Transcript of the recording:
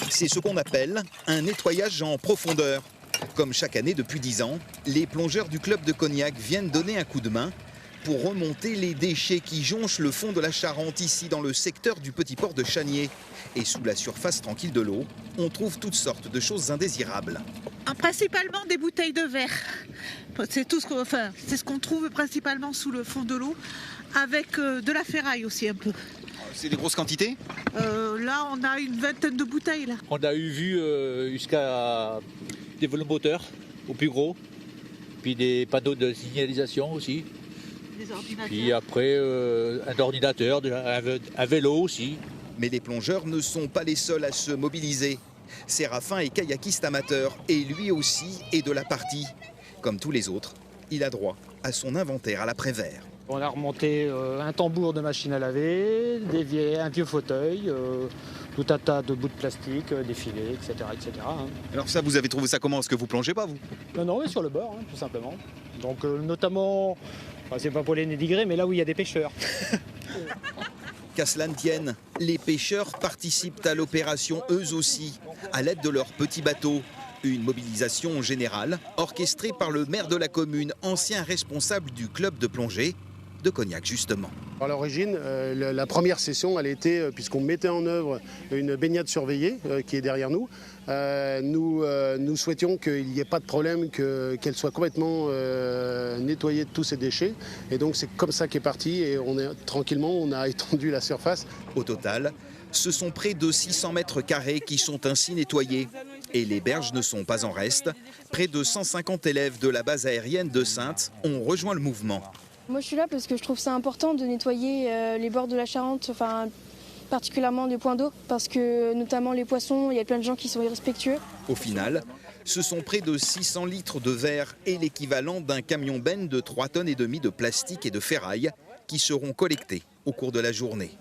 C'est ce qu'on appelle un nettoyage en profondeur. Comme chaque année depuis 10 ans, les plongeurs du club de Cognac viennent donner un coup de main pour remonter les déchets qui jonchent le fond de la Charente, ici dans le secteur du petit port de Chaniers. Et sous la surface tranquille de l'eau, on trouve toutes sortes de choses indésirables. Principalement des bouteilles de verre. C'est tout c'est ce qu'on trouve principalement sous le fond de l'eau, avec de la ferraille aussi un peu. C'est des grosses quantités? Là, on a une vingtaine de bouteilles. Là. On a vu jusqu'à des velomoteurs au plus gros, puis des panneaux de signalisation aussi. Des ordinateurs. Puis après, un ordinateur, un vélo aussi. Mais les plongeurs ne sont pas les seuls à se mobiliser. Séraphin est kayakiste amateur et lui aussi est de la partie. Comme tous les autres, il a droit à son inventaire à l'après-vert. On a remonté un tambour de machine à laver, un vieux fauteuil, tout un tas de bouts de plastique, des filets, etc. Alors ça, vous avez trouvé ça comment? Est-ce que vous plongez pas, vous? Non, mais sur le bord, tout simplement. Donc notamment, c'est pas pour les dénigrer, mais là où il y a des pêcheurs. Qu'à cela ne tienne, les pêcheurs participent à l'opération eux aussi, à l'aide de leurs petits bateaux. Une mobilisation générale, orchestrée par le maire de la commune, ancien responsable du club de plongée de Cognac justement. À l'origine, la première session, elle était, puisqu'on mettait en œuvre une baignade surveillée qui est derrière nous, nous souhaitions qu'il n'y ait pas de problème, qu'elle soit complètement nettoyée de tous ces déchets. Et donc c'est comme ça qu'est parti et tranquillement on a étendu la surface. Au total, ce sont près de 600 mètres carrés qui sont ainsi nettoyés. Et les berges ne sont pas en reste. Près de 150 élèves de la base aérienne de Saintes ont rejoint le mouvement. Moi je suis là parce que je trouve ça important de nettoyer les bords de la Charente, particulièrement les points d'eau, parce que notamment les poissons, il y a plein de gens qui sont irrespectueux. Au final, ce sont près de 600 litres de verre et l'équivalent d'un camion-benne de 3,5 tonnes de plastique et de ferraille qui seront collectés au cours de la journée.